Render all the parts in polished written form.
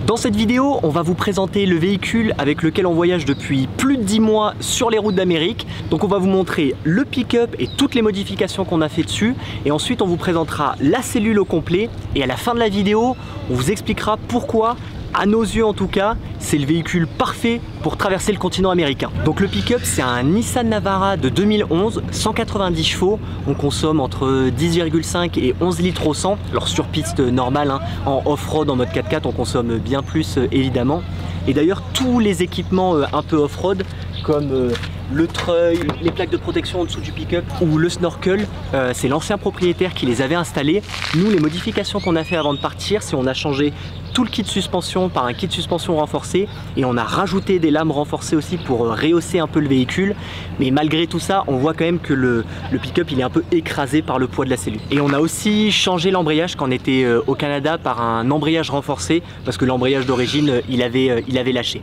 Dans cette vidéo, on va vous présenter le véhicule avec lequel on voyage depuis plus de 10 mois sur les routes d'Amérique. Donc on va vous montrer le pick-up et toutes les modifications qu'on a fait dessus. Et ensuite on vous présentera la cellule au complet. Et à la fin de la vidéo, on vous expliquera pourquoi, à nos yeux en tout cas, c'est le véhicule parfait pour traverser le continent américain. Donc le pick-up, c'est un Nissan Navara de 2011, 190 chevaux. On consomme entre 10,5 et 11 litres au 100. Alors sur piste normale, hein, en off-road, en mode 4x4, on consomme bien plus évidemment. Et d'ailleurs, tous les équipements un peu off-road, comme le treuil, les plaques de protection en dessous du pick-up ou le snorkel, c'est l'ancien propriétaire qui les avait installés. Nous, les modifications qu'on a fait avant de partir, c'est on a changé tout le kit suspension par un kit suspension renforcé et on a rajouté des lames renforcées aussi pour rehausser un peu le véhicule. Mais malgré tout ça, on voit quand même que le pick-up il est un peu écrasé par le poids de la cellule. Et on a aussi changé l'embrayage quand on était au Canada par un embrayage renforcé parce que l'embrayage d'origine il avait lâché.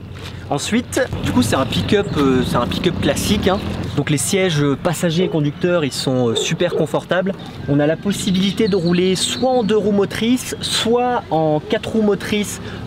Ensuite, du coup c'est un pick-up classique, hein. Donc les sièges passagers et conducteurs ils sont super confortables. On a la possibilité de rouler soit en 2 roues motrices, soit en 4 roues motrices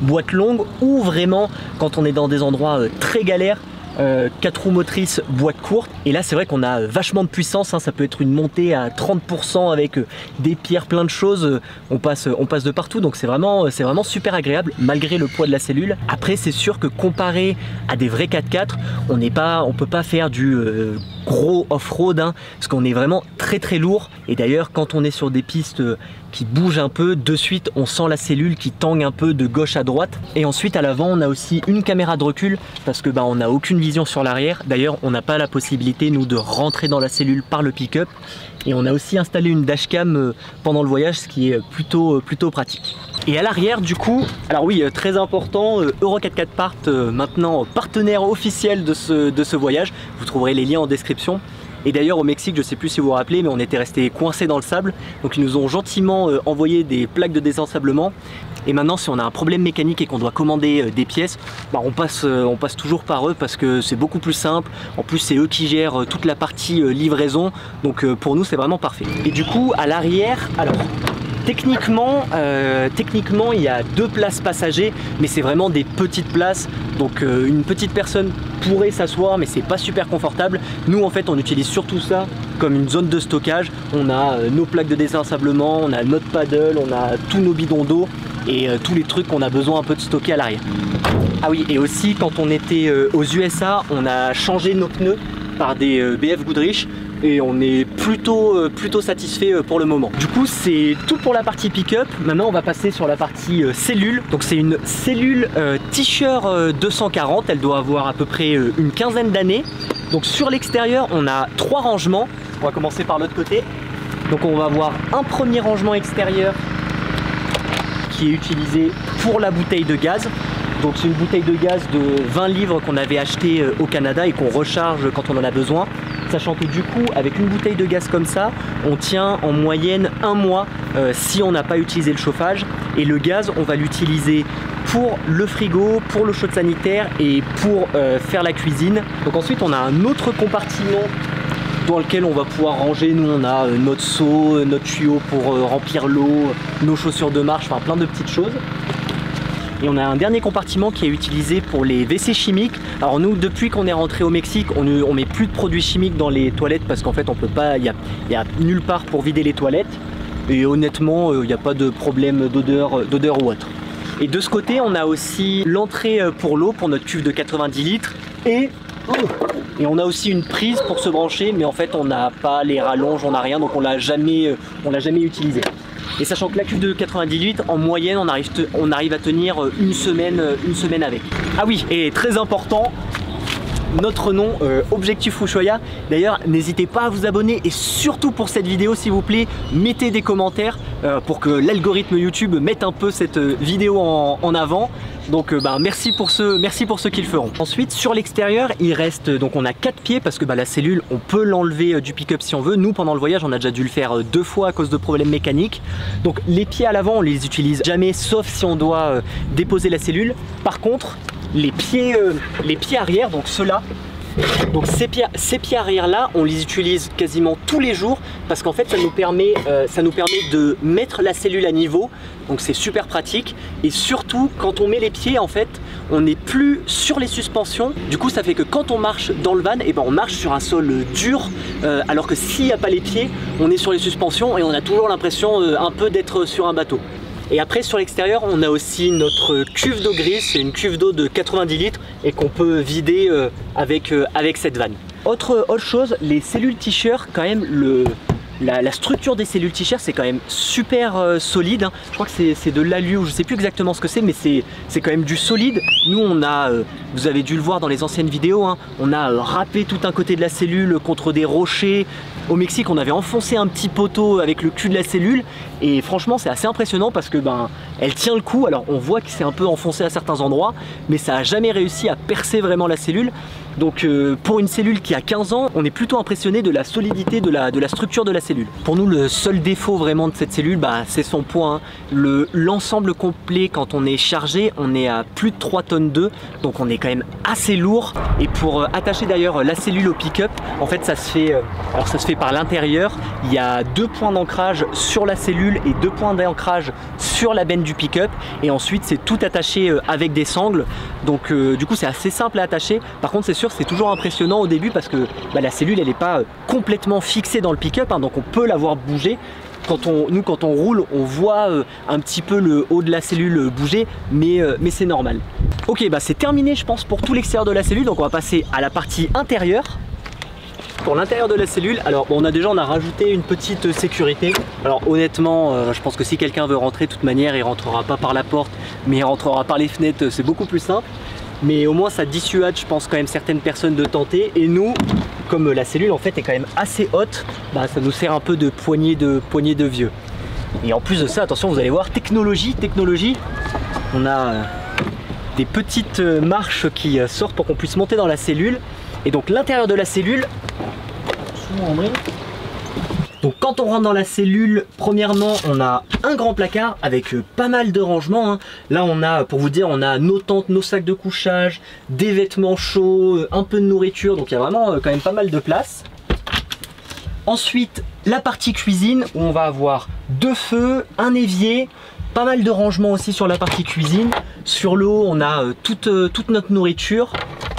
boîte longue, ou vraiment quand on est dans des endroits très galères, 4 roues motrices boîte courte. Et là c'est vrai qu'on a vachement de puissance, hein. Ça peut être une montée à 30% avec des pierres, plein de choses, on passe de partout, donc c'est vraiment super agréable malgré le poids de la cellule. Après c'est sûr que comparé à des vrais 4x4, on peut pas faire du gros off-road, hein, parce qu'on est vraiment très lourd. Et d'ailleurs quand on est sur des pistes qui bougent un peu, de suite on sent la cellule qui tangue un peu de gauche à droite. Et ensuite à l'avant on a aussi une caméra de recul parce que on n'a aucune vision sur l'arrière. D'ailleurs on n'a pas la possibilité nous de rentrer dans la cellule par le pick-up. Et on a aussi installé une dashcam pendant le voyage, ce qui est plutôt pratique. Et à l'arrière du coup, alors oui, très important, Euro 4x4 Part maintenant partenaire officiel de ce voyage. Vous trouverez les liens en description. Et d'ailleurs au Mexique, je sais plus si vous vous rappelez, mais on était resté coincé dans le sable. Donc ils nous ont gentiment envoyé des plaques de désensablement. Et maintenant si on a un problème mécanique et qu'on doit commander des pièces, on passe toujours par eux parce que c'est beaucoup plus simple. En plus c'est eux qui gèrent toute la partie livraison. Donc pour nous c'est vraiment parfait. Et du coup à l'arrière, alors techniquement il y a 2 places passagers, mais c'est vraiment des petites places. Donc une petite personne pourrait s'asseoir, mais c'est pas super confortable. Nous en fait on utilise surtout ça comme une zone de stockage. On a nos plaques de désensablement, on a notre paddle, on a tous nos bidons d'eau et tous les trucs qu'on a besoin un peu de stocker à l'arrière. Ah oui, et aussi quand on était aux USA, on a changé nos pneus par des BF Goodrich et on est plutôt satisfait pour le moment. Du coup c'est tout pour la partie pick-up. Maintenant on va passer sur la partie cellule. Donc c'est une cellule T-Shirt 240, elle doit avoir à peu près une quinzaine d'années. Donc sur l'extérieur on a 3 rangements. On va commencer par l'autre côté. Donc on va avoir un premier rangement extérieur qui est utilisé pour la bouteille de gaz. Donc c'est une bouteille de gaz de 20 livres qu'on avait acheté au Canada et qu'on recharge quand on en a besoin. Sachant que du coup avec une bouteille de gaz comme ça, on tient en moyenne 1 mois si on n'a pas utilisé le chauffage. Et le gaz on va l'utiliser pour le frigo, pour l'eau chaude sanitaire et pour faire la cuisine. Donc ensuite on a un autre compartiment dans lequel on va pouvoir ranger, nous on a notre seau, notre tuyau pour remplir l'eau, nos chaussures de marche, enfin plein de petites choses. Et on a un dernier compartiment qui est utilisé pour les WC chimiques. Alors nous, depuis qu'on est rentré au Mexique, on met plus de produits chimiques dans les toilettes parce qu'en fait on peut pas, il y a nulle part pour vider les toilettes. Et honnêtement, il n'y a pas de problème d'odeur ou autre. Et de ce côté, on a aussi l'entrée pour l'eau pour notre cuve de 90 litres et on a aussi une prise pour se brancher, mais en fait on n'a pas les rallonges, on n'a rien, donc on l'a jamais utilisé. Et sachant que la cuve de 90 litres, en moyenne, on arrive à tenir une semaine avec. Ah oui, et très important, notre nom, Objectif Ushuaïa. D'ailleurs, n'hésitez pas à vous abonner et surtout pour cette vidéo, s'il vous plaît, mettez des commentaires pour que l'algorithme YouTube mette un peu cette vidéo en avant. Donc merci pour ceux qui le feront. Ensuite sur l'extérieur il reste, donc on a 4 pieds parce que la cellule on peut l'enlever du pick-up si on veut. Nous pendant le voyage on a déjà dû le faire 2 fois à cause de problèmes mécaniques. Donc les pieds à l'avant on les utilise jamais sauf si on doit déposer la cellule. Par contre les pieds arrière, donc ceux-là, Donc ces pieds arrière là, on les utilise quasiment tous les jours parce qu'en fait ça nous permet de mettre la cellule à niveau. Donc c'est super pratique et surtout quand on met les pieds en fait, on n'est plus sur les suspensions. Du coup ça fait que quand on marche dans le van, et ben on marche sur un sol dur alors que s'il n'y a pas les pieds, on est sur les suspensions et on a toujours l'impression un peu d'être sur un bateau. Et après sur l'extérieur on a aussi notre cuve d'eau grise, c'est une cuve d'eau de 90 litres et qu'on peut vider avec cette vanne. Autre chose, les cellules t-shirt quand même, la structure des cellules t-shirt c'est quand même super solide, hein. Je crois que c'est de l'alu, je sais plus exactement ce que c'est, mais c'est quand même du solide. Nous on a, vous avez dû le voir dans les anciennes vidéos, hein, on a râpé tout un côté de la cellule contre des rochers. Au Mexique on avait enfoncé un petit poteau avec le cul de la cellule et franchement c'est assez impressionnant parce que elle tient le coup. Alors on voit que c'est un peu enfoncé à certains endroits mais ça n'a jamais réussi à percer vraiment la cellule. Donc pour une cellule qui a 15 ans, on est plutôt impressionné de la solidité de la structure de la cellule. Pour nous le seul défaut vraiment de cette cellule, c'est son poids, hein. L'ensemble complet quand on est chargé, on est à plus de 3 tonnes 2, donc on est quand même assez lourd. Et pour attacher d'ailleurs la cellule au pick-up, en fait ça se fait par l'intérieur. Il y a 2 points d'ancrage sur la cellule et 2 points d'ancrage sur la benne du pick-up et ensuite c'est tout attaché avec des sangles. Donc du coup c'est assez simple à attacher. Par contre c'est sûr c'est toujours impressionnant au début parce que la cellule elle n'est pas complètement fixée dans le pick-up, hein, donc on peut la voir bouger. Quand on roule, on voit un petit peu le haut de la cellule bouger, mais c'est normal. Ok, c'est terminé je pense pour tout l'extérieur de la cellule, donc on va passer à la partie intérieure. Pour l'intérieur de la cellule, alors on a rajouté une petite sécurité. Alors honnêtement, je pense que si quelqu'un veut rentrer, de toute manière, il rentrera pas par la porte, mais il rentrera par les fenêtres, c'est beaucoup plus simple. Mais au moins ça dissuade, je pense, quand même certaines personnes de tenter. Et nous, comme la cellule en fait est quand même assez haute, ça nous sert un peu de poignée de vieux. Et en plus de ça, attention, vous allez voir, technologie, on a des petites marches qui sortent pour qu'on puisse monter dans la cellule. Et donc l'intérieur de la cellule, donc quand on rentre dans la cellule, premièrement on a un grand placard avec pas mal de rangements, hein. Là on a, pour vous dire, on a nos tentes, nos sacs de couchage, des vêtements chauds, un peu de nourriture, donc il y a vraiment quand même pas mal de place. Ensuite la partie cuisine où on va avoir 2 feux, un évier, pas mal de rangements aussi sur la partie cuisine. Sur le haut on a toute notre nourriture.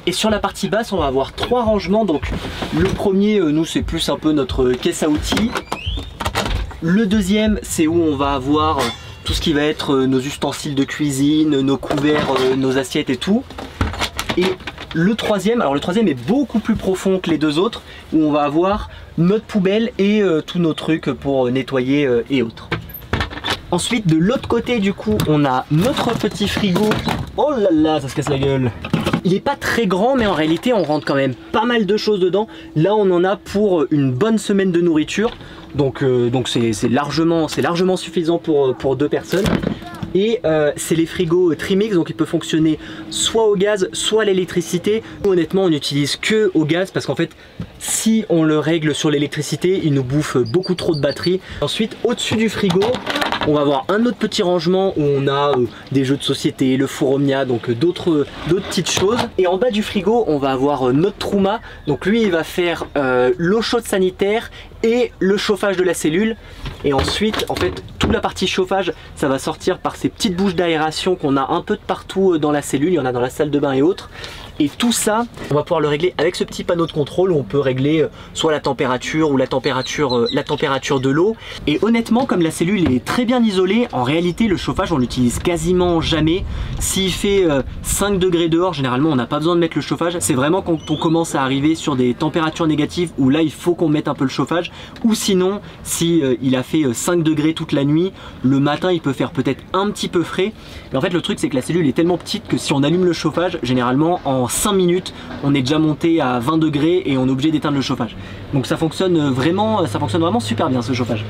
Et sur la partie basse on va avoir 3 rangements. Donc le premier, nous c'est plus un peu notre caisse à outils. Le deuxième c'est où on va avoir tout ce qui va être nos ustensiles de cuisine, nos couverts, nos assiettes et tout. Et le troisième, alors le troisième est beaucoup plus profond que les 2 autres, où on va avoir notre poubelle et tous nos trucs pour nettoyer et autres. Ensuite de l'autre côté du coup on a notre petit frigo. Oh là là, ça se casse la gueule. Il n'est pas très grand mais en réalité on rentre quand même pas mal de choses dedans. Là on en a pour une bonne semaine de nourriture. Donc c'est largement suffisant pour 2 personnes. Et c'est les frigos Trimix, donc il peut fonctionner soit au gaz soit à l'électricité. Honnêtement on n'utilise que au gaz parce qu'en fait si on le règle sur l'électricité il nous bouffe beaucoup trop de batterie. Ensuite au-dessus du frigo on va avoir un autre petit rangement où on a des jeux de société, le four Omnia, donc d'autres petites choses. Et en bas du frigo on va avoir notre Truma, donc lui il va faire l'eau chaude sanitaire et le chauffage de la cellule. Et ensuite en fait toute la partie chauffage ça va sortir par ces petites bouches d'aération qu'on a un peu de partout dans la cellule. Il y en a dans la salle de bain et autres. Et tout ça, on va pouvoir le régler avec ce petit panneau de contrôle où on peut régler soit la température ou la température de l'eau. Et honnêtement, comme la cellule est très bien isolée, en réalité le chauffage on l'utilise quasiment jamais. S'il fait 5 degrés dehors, généralement on n'a pas besoin de mettre le chauffage. C'est vraiment quand on commence à arriver sur des températures négatives où là il faut qu'on mette un peu le chauffage. Ou sinon, si il a fait 5 degrés toute la nuit, le matin il peut faire peut-être un petit peu frais. Mais en fait le truc c'est que la cellule est tellement petite que si on allume le chauffage, généralement en 5 minutes on est déjà monté à 20 degrés et on est obligé d'éteindre le chauffage. Donc ça fonctionne vraiment super bien ce chauffage.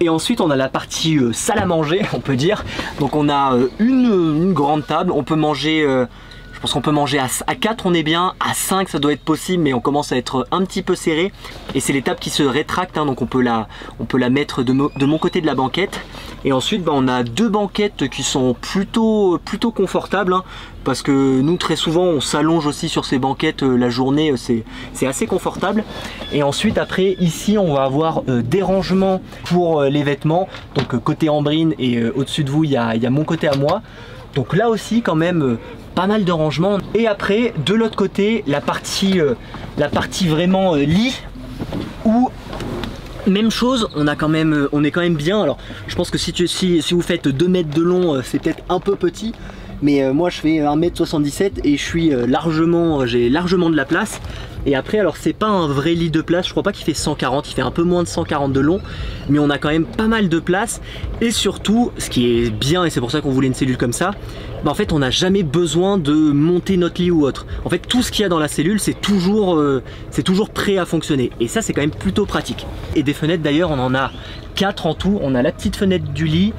Et ensuite on a la partie salle à manger on peut dire. Donc on a une grande table, on peut manger Je pense qu'on peut manger à 4, on est bien, à 5 ça doit être possible, mais on commence à être un petit peu serré. Et c'est les tables qui se rétractent, hein, donc on peut la mettre de mon côté de la banquette. Et ensuite on a 2 banquettes qui sont plutôt confortables, hein, parce que nous très souvent on s'allonge aussi sur ces banquettes la journée, c'est assez confortable. Et ensuite après ici on va avoir des rangements pour les vêtements, donc côté Ambrine, et au-dessus de vous il y a mon côté à moi. Donc là aussi quand même pas mal de rangements. Et après de l'autre côté la partie vraiment lit, où même chose, on est quand même bien. Alors je pense que si vous faites 2 mètres de long, c'est peut-être un peu petit, mais moi je fais 1m77 et j'ai largement de la place. Et après, alors c'est pas un vrai lit de place, je crois pas qu'il fait 140, il fait un peu moins de 140 de long, mais on a quand même pas mal de place. Et surtout, ce qui est bien, et c'est pour ça qu'on voulait une cellule comme ça, bah en fait on n'a jamais besoin de monter notre lit ou autre. En fait tout ce qu'il y a dans la cellule c'est toujours prêt à fonctionner, et ça c'est quand même plutôt pratique. Et des fenêtres d'ailleurs on en a 4 en tout. On a la petite fenêtre du lit,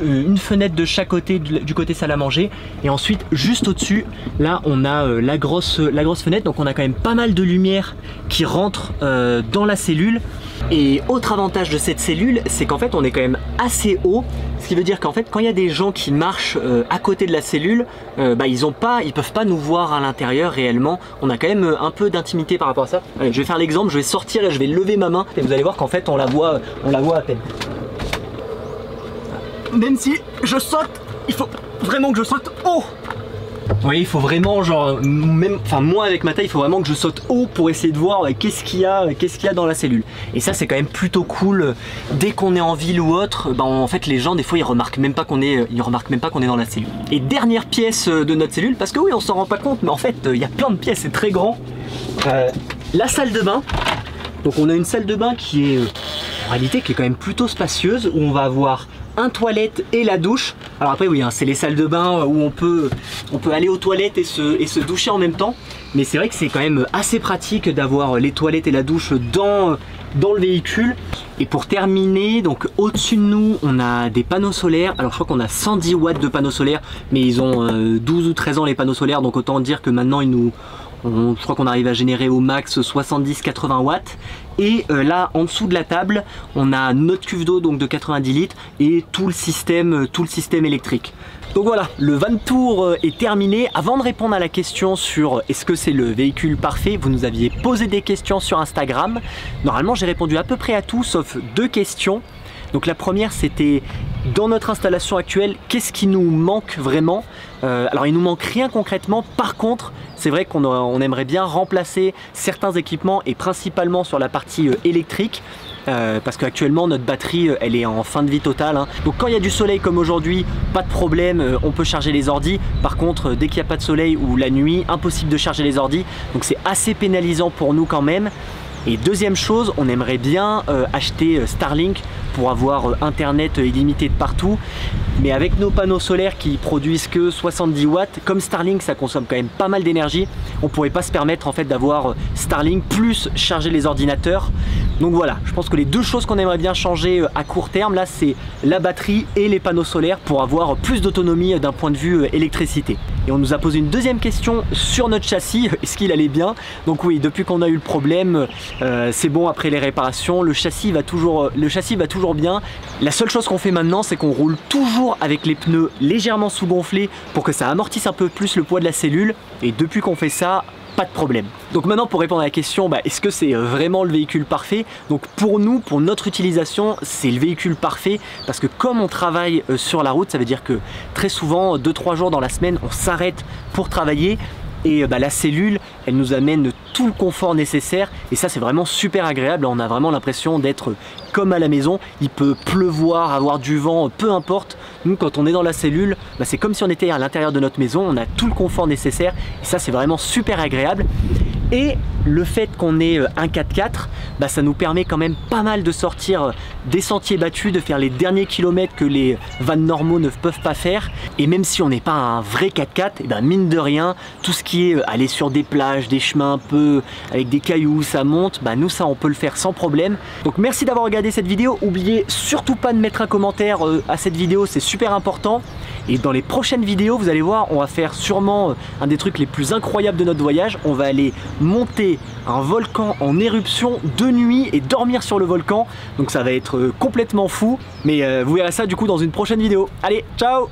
une fenêtre de chaque côté du côté salle à manger, et ensuite juste au dessus là on a la grosse fenêtre. Donc on a quand même pas mal de lumière qui rentre dans la cellule. Et autre avantage de cette cellule, c'est qu'en fait on est quand même assez haut, ce qui veut dire qu'en fait quand il y a des gens qui marchent à côté de la cellule, ils peuvent pas nous voir à l'intérieur réellement. On a quand même un peu d'intimité par rapport à ça. Allez, je vais faire l'exemple, je vais sortir et je vais lever ma main et vous allez voir qu'en fait on la voit à peine. Même si je saute, il faut vraiment que je saute haut. Vous voyez, il faut vraiment moi avec ma taille, il faut vraiment que je saute haut pour essayer de voir qu'est-ce qu'il y a dans la cellule. Et ça c'est quand même plutôt cool. Dès qu'on est en ville ou autre, en fait les gens des fois ils remarquent même pas qu'on est dans la cellule. Et dernière pièce de notre cellule, parce que oui on s'en rend pas compte, mais en fait il y a plein de pièces, c'est très grand. La salle de bain. Donc on a une salle de bain qui est en réalité qui est quand même plutôt spacieuse, où on va avoir un toilette et la douche. Alors après oui, hein, c'est les salles de bain où on peut aller aux toilettes et se doucher en même temps. Mais c'est vrai que c'est quand même assez pratique d'avoir les toilettes et la douche dans le véhicule. Et pour terminer, donc au-dessus de nous, on a des panneaux solaires. Alors je crois qu'on a 110 watts de panneaux solaires, mais ils ont 12 ou 13 ans les panneaux solaires, donc autant dire que maintenant je crois qu'on arrive à générer au max 70-80 watts. Et là en dessous de la table on a notre cuve d'eau donc de 90 litres et tout le système électrique. Donc voilà, le van tour est terminé. Avant de répondre à la question sur est-ce que c'est le véhicule parfait, vous nous aviez posé des questions sur Instagram. Normalement j'ai répondu à peu près à tout sauf 2 questions. Donc la première c'était dans notre installation actuelle, qu'est-ce qui nous manque vraiment? Alors il nous manque rien concrètement, par contre c'est vrai qu'on aimerait bien remplacer certains équipements et principalement sur la partie électrique. Parce qu'actuellement notre batterie elle est en fin de vie totale, hein. Donc quand il y a du soleil comme aujourd'hui, pas de problème, on peut charger les ordis. Par contre dès qu'il n'y a pas de soleil ou la nuit, impossible de charger les ordis. Donc c'est assez pénalisant pour nous quand même. Et deuxième chose, on aimerait bien acheter Starlink pour avoir internet illimité de partout. Mais avec nos panneaux solaires qui produisent que 70 watts, comme Starlink ça consomme quand même pas mal d'énergie, on pourrait pas se permettre en fait d'avoir Starlink plus charger les ordinateurs. Donc voilà, je pense que les 2 choses qu'on aimerait bien changer à court terme là, c'est la batterie et les panneaux solaires pour avoir plus d'autonomie d'un point de vue électricité. Et on nous a posé une deuxième question sur notre châssis, est-ce qu'il allait bien? Donc oui, depuis qu'on a eu le problème, c'est bon, après les réparations, le châssis va toujours bien. La seule chose qu'on fait maintenant, c'est qu'on roule toujours avec les pneus légèrement sous-gonflés pour que ça amortisse un peu plus le poids de la cellule. Et depuis qu'on fait ça, pas de problème. Donc maintenant pour répondre à la question, est-ce que c'est vraiment le véhicule parfait? Donc pour nous, pour notre utilisation, c'est le véhicule parfait parce que comme on travaille sur la route, ça veut dire que très souvent, 2-3 jours dans la semaine, on s'arrête pour travailler. Et la cellule, elle nous amène tout le confort nécessaire et ça c'est vraiment super agréable. On a vraiment l'impression d'être comme à la maison. Il peut pleuvoir, avoir du vent, peu importe. Nous quand on est dans la cellule, c'est comme si on était à l'intérieur de notre maison. On a tout le confort nécessaire et ça c'est vraiment super agréable. Et le fait qu'on ait un 4x4, ça nous permet quand même pas mal de sortir des sentiers battus, de faire les derniers kilomètres que les vannes normaux ne peuvent pas faire. Et même si on n'est pas un vrai 4x4, mine de rien, tout ce qui est aller sur des plages, des chemins un peu avec des cailloux, ça monte, nous ça on peut le faire sans problème. Donc merci d'avoir regardé cette vidéo, n'oubliez surtout pas de mettre un commentaire à cette vidéo, c'est super important. Et dans les prochaines vidéos, vous allez voir, on va faire sûrement un des trucs les plus incroyables de notre voyage. On va aller monter un volcan en éruption de nuit et dormir sur le volcan. Donc ça va être complètement fou. Mais vous verrez ça du coup dans une prochaine vidéo. Allez, ciao!